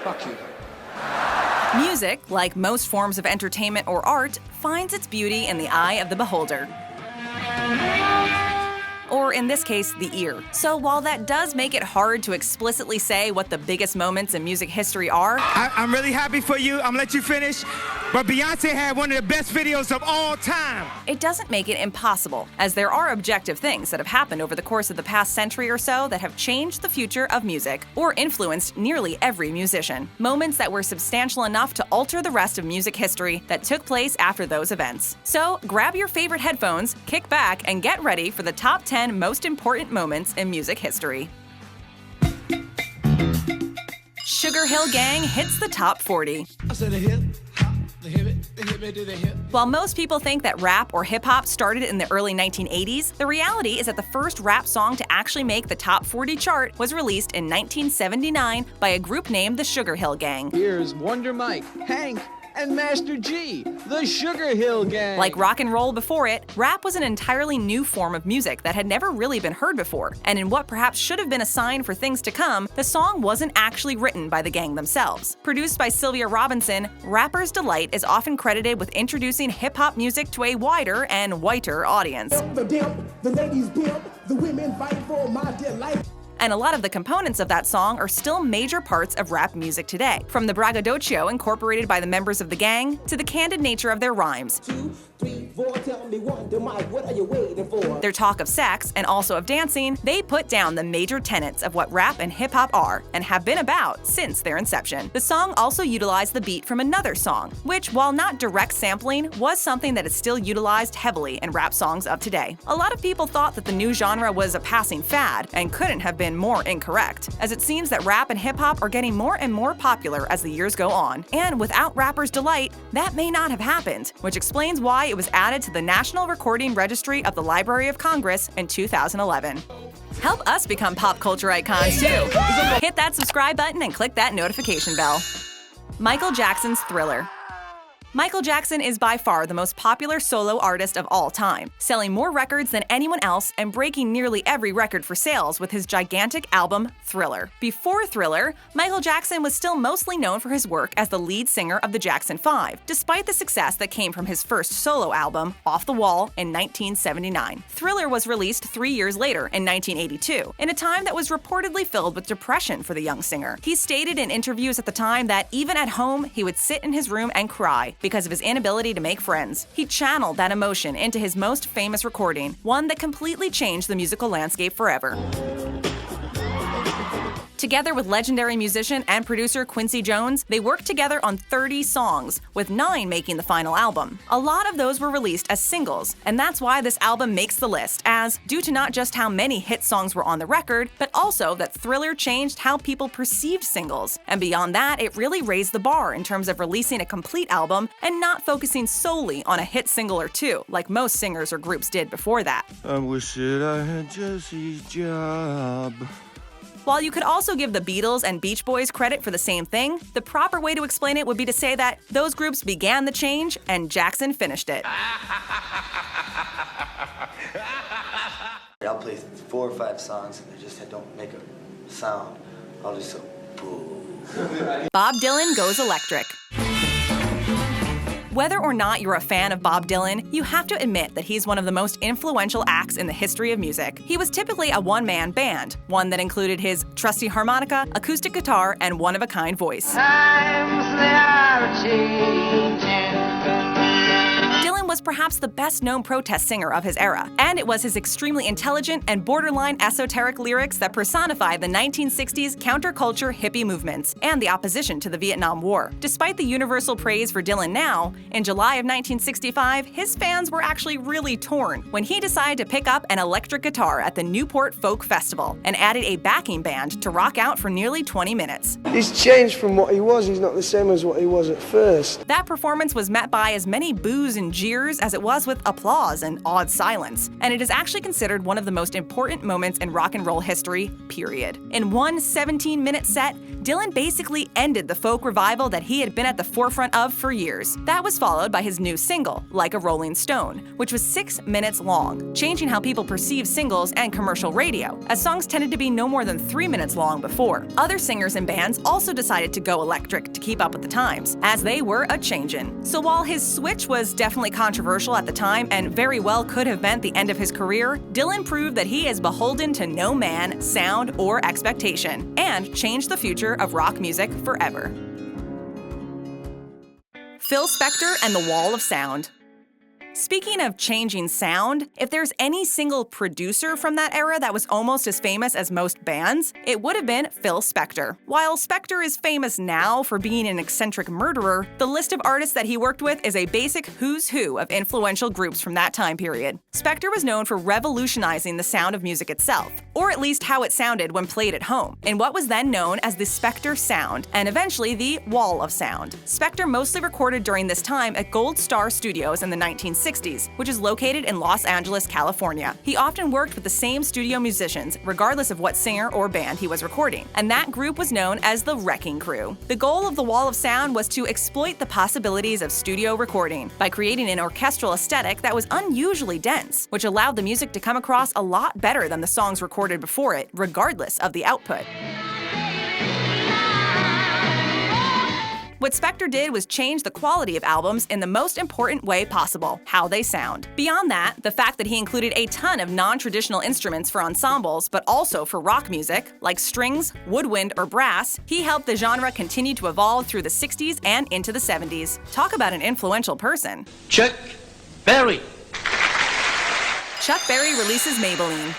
Fuck you. Music, like most forms of entertainment or art, finds its beauty in the eye of the beholder. Or in this case, the ear. So while that does make it hard to explicitly say what the biggest moments in music history are, I'm really happy for you. I'm gonna let you finish. But Beyonce had one of the best videos of all time. it doesn't make it impossible, as there are objective things that have happened over the course of the past century or so that have changed the future of music, or influenced nearly every musician. Moments that were substantial enough to alter the rest of music history that took place after those events. So grab your favorite headphones, kick back, and get ready for the top 10 most important moments in music history. Sugarhill Gang hits the top 40. While most people think that rap or hip-hop started in the early 1980s, the reality is that the first rap song to actually make the top 40 chart was released in 1979 by a group named the Sugarhill Gang. Here's Wonder Mike, Hank, and Master G, the Sugarhill Gang. Like rock and roll before it, rap was an entirely new form of music that had never really been heard before, and in what perhaps should have been a sign for things to come, the song wasn't actually written by the gang themselves. Produced by Sylvia Robinson, Rapper's Delight is often credited with introducing hip-hop music to a wider and whiter audience. The ladies pimp, the women fight for my delight. And a lot of the components of that song are still major parts of rap music today, from the braggadocio incorporated by the members of the gang to the candid nature of their rhymes. 2, 3, 4, tell me Wonder Mike, what are you waiting for? Their talk of sex and also of dancing, they put down the major tenets of what rap and hip-hop are and have been about since their inception. The song also utilized the beat from another song, which, while not direct sampling, was something that is still utilized heavily in rap songs of today. A lot of people thought that the new genre was a passing fad and couldn't have been more incorrect, as it seems that rap and hip-hop are getting more and more popular as the years go on. And without Rapper's Delight, that may not have happened, which explains why it was added to the National Recording Registry of the Library of Congress in 2011. Help us become pop culture icons too! Hit that subscribe button and click that notification bell. Michael Jackson's Thriller. Michael Jackson is by far the most popular solo artist of all time, selling more records than anyone else and breaking nearly every record for sales with his gigantic album, Thriller. Before Thriller, Michael Jackson was still mostly known for his work as the lead singer of the Jackson 5, despite the success that came from his first solo album, Off the Wall, in 1979. Thriller was released 3 years later, in 1982, in a time that was reportedly filled with depression for the young singer. He stated in interviews at the time that even at home, he would sit in his room and cry because of his inability to make friends. He channeled that emotion into his most famous recording, one that completely changed the musical landscape forever. Together with legendary musician and producer Quincy Jones, they worked together on 30 songs, with 9 making the final album. A lot of those were released as singles, and that's why this album makes the list, as, due to not just how many hit songs were on the record, but also that Thriller changed how people perceived singles. And beyond that, it really raised the bar in terms of releasing a complete album and not focusing solely on a hit single or two, like most singers or groups did before that. I wish that I had Jesse's job. While you could also give the Beatles and Beach Boys credit for the same thing, the proper way to explain it would be to say that those groups began the change and Jackson finished it. I'll play 4 or 5 songs and they just don't make a sound. I'll just go, boo. Bob Dylan goes electric. Whether or not you're a fan of Bob Dylan, you have to admit that he's one of the most influential acts in the history of music. He was typically a one-man band, one that included his trusty harmonica, acoustic guitar, and one-of-a-kind voice. Times they are changing. Dylan was perhaps the best-known protest singer of his era, and it was his extremely intelligent and borderline esoteric lyrics that personified the 1960s counterculture hippie movements and the opposition to the Vietnam War. Despite the universal praise for Dylan now, in July of 1965, his fans were actually really torn when he decided to pick up an electric guitar at the Newport Folk Festival and added a backing band to rock out for nearly 20 minutes. He's changed from what he was. He's not the same as what he was at first. That performance was met by as many boos and jeers cheers as it was with applause and awed silence, and it is actually considered one of the most important moments in rock and roll history, period. In one 17-minute set, Dylan basically ended the folk revival that he had been at the forefront of for years. That was followed by his new single, Like a Rolling Stone, which was 6 minutes long, changing how people perceive singles and commercial radio, as songs tended to be no more than 3 minutes long before. Other singers and bands also decided to go electric to keep up with the times, as they were a-changin'. So while his switch was definitely controversial at the time and very well could have meant the end of his career, Dylan proved that he is beholden to no man, sound, or expectation, and changed the future of rock music forever. Phil Spector and the Wall of Sound. Speaking of changing sound, if there's any single producer from that era that was almost as famous as most bands, it would have been Phil Spector. While Spector is famous now for being an eccentric murderer, the list of artists that he worked with is a basic who's who of influential groups from that time period. Spector was known for revolutionizing the sound of music itself, or at least how it sounded when played at home, in what was then known as the Spector sound, and eventually the Wall of Sound. Spector mostly recorded during this time at Gold Star Studios in the 1960s, which is located in Los Angeles, California. He often worked with the same studio musicians, regardless of what singer or band he was recording, and that group was known as the Wrecking Crew. The goal of the Wall of Sound was to exploit the possibilities of studio recording by creating an orchestral aesthetic that was unusually dense, which allowed the music to come across a lot better than the songs recorded before it, regardless of the output. What Spector did was change the quality of albums in the most important way possible: how they sound. Beyond that, the fact that he included a ton of non-traditional instruments for ensembles, but also for rock music, like strings, woodwind, or brass, he helped the genre continue to evolve through the 60s and into the 70s. Talk about an influential person. Chuck Berry. Chuck Berry releases Maybellene.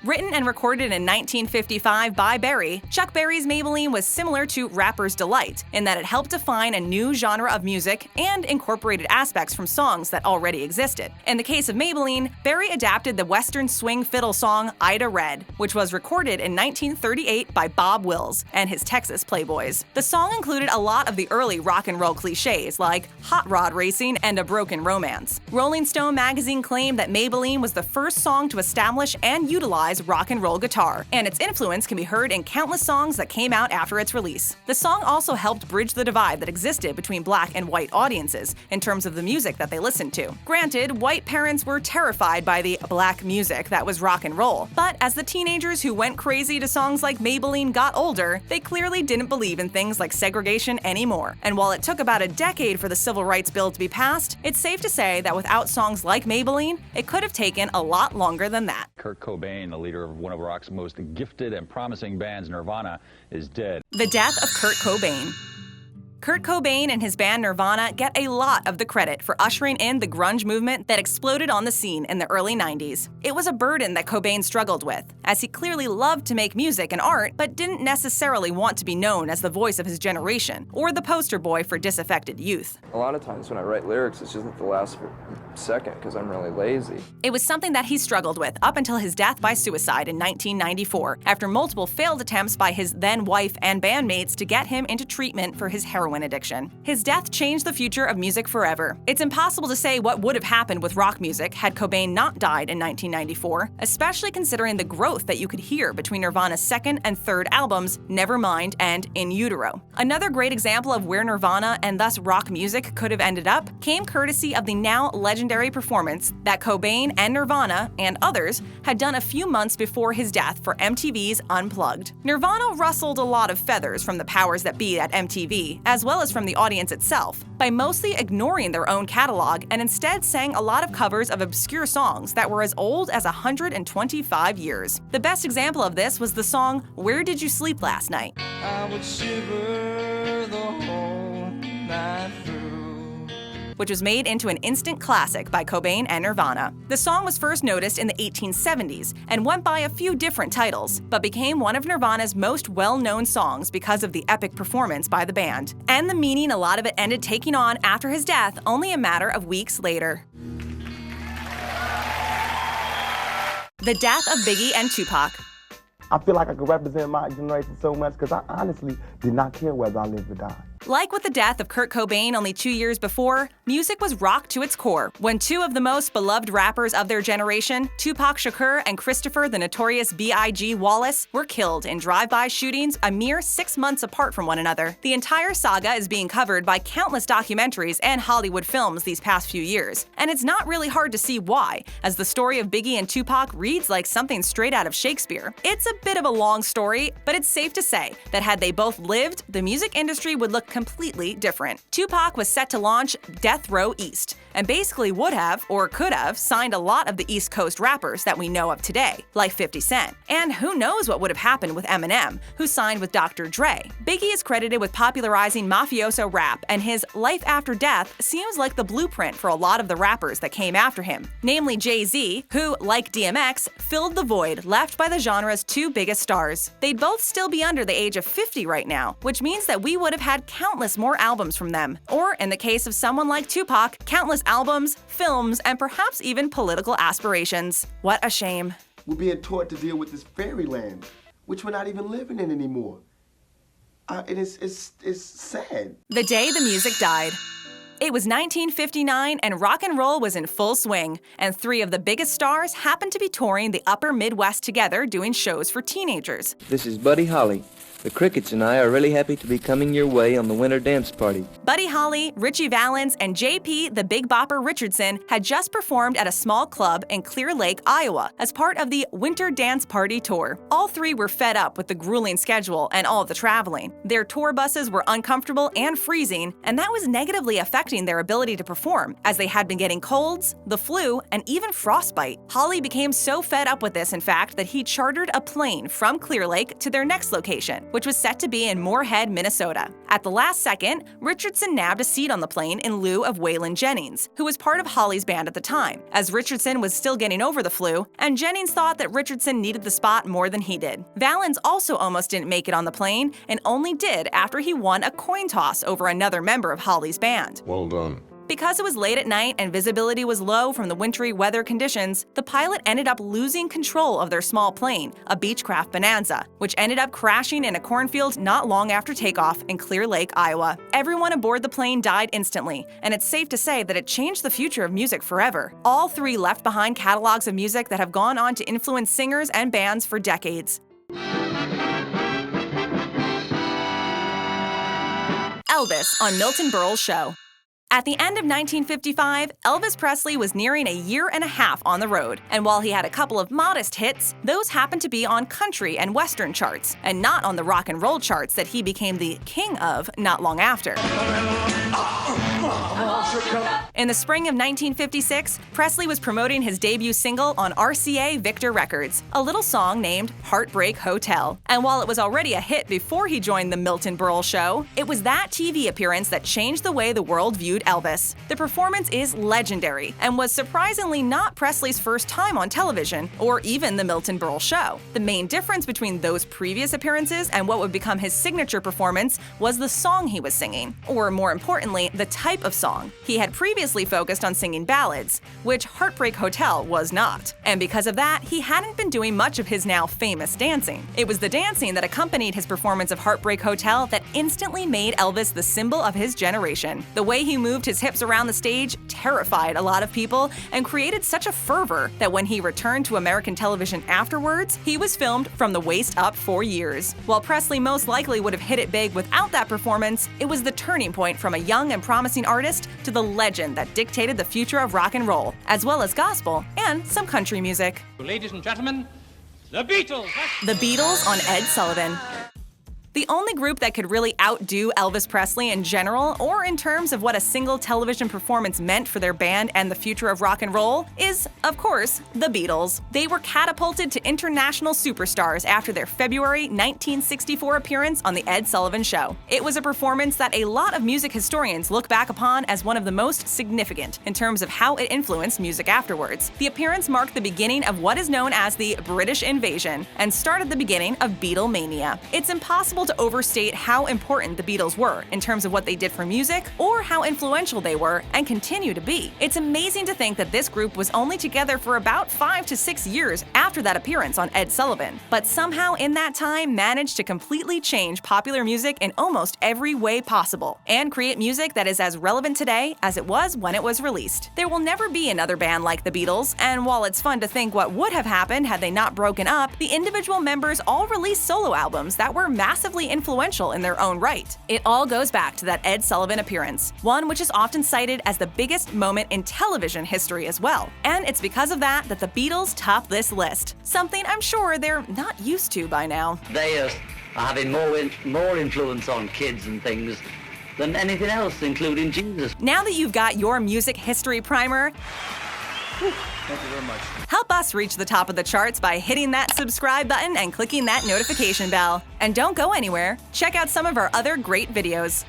Written and recorded in 1955 by Berry, Chuck Berry's Maybellene was similar to Rapper's Delight in that it helped define a new genre of music and incorporated aspects from songs that already existed. In the case of Maybellene, Berry adapted the Western swing fiddle song Ida Red, which was recorded in 1938 by Bob Wills and his Texas Playboys. The song included a lot of the early rock and roll cliches like hot rod racing and a broken romance. Rolling Stone magazine claimed that Maybellene was the first song to establish and utilize rock and roll guitar, and its influence can be heard in countless songs that came out after its release. The song also helped bridge the divide that existed between black and white audiences in terms of the music that they listened to. Granted, white parents were terrified by the black music that was rock and roll, but as the teenagers who went crazy to songs like Maybellene got older, they clearly didn't believe in things like segregation anymore. And while it took about a decade for the Civil Rights Bill to be passed, it's safe to say that without songs like Maybellene, it could have taken a lot longer than that. Kurt Cobain, the leader of one of rock's most gifted and promising bands, Nirvana, is dead. The death of Kurt Cobain. Kurt Cobain and his band Nirvana get a lot of the credit for ushering in the grunge movement that exploded on the scene in the early 90s. It was a burden that Cobain struggled with, as he clearly loved to make music and art, but didn't necessarily want to be known as the voice of his generation, or the poster boy for disaffected youth. A lot of times when I write lyrics, it's just at the last second because I'm really lazy. It was something that he struggled with up until his death by suicide in 1994, after multiple failed attempts by his then-wife and bandmates to get him into treatment for his heroin addiction. His death changed the future of music forever. It's impossible to say what would have happened with rock music had Cobain not died in 1994, especially considering the growth that you could hear between Nirvana's second and third albums, Nevermind and In Utero. Another great example of where Nirvana and thus rock music could have ended up came courtesy of the now legendary performance that Cobain and Nirvana and others had done a few months before his death for MTV's Unplugged. Nirvana rustled a lot of feathers from the powers that be at MTV, as well as from the audience itself, by mostly ignoring their own catalog and instead sang a lot of covers of obscure songs that were as old as 125 years. The best example of this was the song Where Did You Sleep Last Night? I would shiver the whole night through. Which was made into an instant classic by Cobain and Nirvana. The song was first noticed in the 1870s and went by a few different titles, but became one of Nirvana's most well-known songs because of the epic performance by the band. And the meaning a lot of it ended taking on after his death only a matter of weeks later. The death of Biggie and Tupac. I feel like I could represent my generation so much because I honestly did not care whether I lived or died. Like with the death of Kurt Cobain only 2 years before, music was rock to its core when two of the most beloved rappers of their generation, Tupac Shakur and Christopher the Notorious B.I.G. Wallace, were killed in drive-by shootings a mere 6 months apart from one another. The entire saga is being covered by countless documentaries and Hollywood films these past few years, and it's not really hard to see why, as the story of Biggie and Tupac reads like something straight out of Shakespeare. It's a bit of a long story, but it's safe to say that had they both lived, the music industry would look completely different. Tupac was set to launch Death Row East, and basically would have, or could have, signed a lot of the East Coast rappers that we know of today, like 50 Cent. And who knows what would have happened with Eminem, who signed with Dr. Dre. Biggie is credited with popularizing mafioso rap, and his life after death seems like the blueprint for a lot of the rappers that came after him, namely Jay-Z, who, like DMX, filled the void left by the genre's two biggest stars. They'd both still be under the age of 50 right now, which means that we would have had countless more albums from them. Or, in the case of someone like Tupac, countless albums, films, and perhaps even political aspirations. What a shame. We're being taught to deal with this fairyland, which we're not even living in anymore. And it's sad. The day the music died. It was 1959 and rock and roll was in full swing, and three of the biggest stars happened to be touring the upper Midwest together doing shows for teenagers. This is Buddy Holly. The Crickets and I are really happy to be coming your way on the winter dance party. Buddy Holly, Richie Valens, and JP the Big Bopper Richardson had just performed at a small club in Clear Lake, Iowa, as part of the Winter Dance Party tour. All three were fed up with the grueling schedule and all the traveling. Their tour buses were uncomfortable and freezing, and that was negatively affecting their ability to perform, as they had been getting colds, the flu, and even frostbite. Holly became so fed up with this, in fact, that he chartered a plane from Clear Lake to their next location, which was set to be in Moorhead, Minnesota. At the last second, Richardson nabbed a seat on the plane in lieu of Waylon Jennings, who was part of Holly's band at the time, as Richardson was still getting over the flu, and Jennings thought that Richardson needed the spot more than he did. Valens also almost didn't make it on the plane, and only did after he won a coin toss over another member of Holly's band. Well done. Because it was late at night and visibility was low from the wintry weather conditions, the pilot ended up losing control of their small plane, a Beechcraft Bonanza, which ended up crashing in a cornfield not long after takeoff in Clear Lake, Iowa. Everyone aboard the plane died instantly, and it's safe to say that it changed the future of music forever. All three left behind catalogs of music that have gone on to influence singers and bands for decades. Elvis on Milton Berle's show. At the end of 1955, Elvis Presley was nearing a year and a half on the road, and while he had a couple of modest hits, those happened to be on country and western charts, and not on the rock and roll charts that he became the king of not long after. In the spring of 1956, Presley was promoting his debut single on RCA Victor Records, a little song named Heartbreak Hotel. And while it was already a hit before he joined the Milton Berle Show, it was that TV appearance that changed the way the world viewed Elvis. The performance is legendary and was surprisingly not Presley's first time on television, or even the Milton Berle Show. The main difference between those previous appearances and what would become his signature performance was the song he was singing, or more importantly, the type of song. He had previously focused on singing ballads, which Heartbreak Hotel was not. And because of that, he hadn't been doing much of his now famous dancing. It was the dancing that accompanied his performance of Heartbreak Hotel that instantly made Elvis the symbol of his generation. The way he moved his hips around the stage terrified a lot of people and created such a fervor that when he returned to American television afterwards, he was filmed from the waist up for years. While Presley most likely would have hit it big without that performance, it was the turning point from a young and promising artist to the legend that dictated the future of rock and roll, as well as gospel and some country music. Ladies and gentlemen, the Beatles! The Beatles on Ed Sullivan. The only group that could really outdo Elvis Presley in general, or in terms of what a single television performance meant for their band and the future of rock and roll, is, of course, the Beatles. They were catapulted to international superstars after their February 1964 appearance on The Ed Sullivan Show. It was a performance that a lot of music historians look back upon as one of the most significant in terms of how it influenced music afterwards. The appearance marked the beginning of what is known as the British Invasion and started the beginning of Beatlemania. It's impossible to overstate how important the Beatles were in terms of what they did for music or how influential they were and continue to be. It's amazing to think that this group was only together for about 5 to 6 years after that appearance on Ed Sullivan, but somehow in that time managed to completely change popular music in almost every way possible and create music that is as relevant today as it was when it was released. There will never be another band like the Beatles, and while it's fun to think what would have happened had they not broken up, the individual members all released solo albums that were massively influential in their own right. It all goes back to that Ed Sullivan appearance, one which is often cited as the biggest moment in television history as well. And it's because of that the Beatles top this list, something I'm sure they're not used to by now. They are having more influence on kids and things than anything else, including Jesus. Now that you've got your music history primer, thank you very much. Help us reach the top of the charts by hitting that subscribe button and clicking that notification bell. And don't go anywhere. Check out some of our other great videos.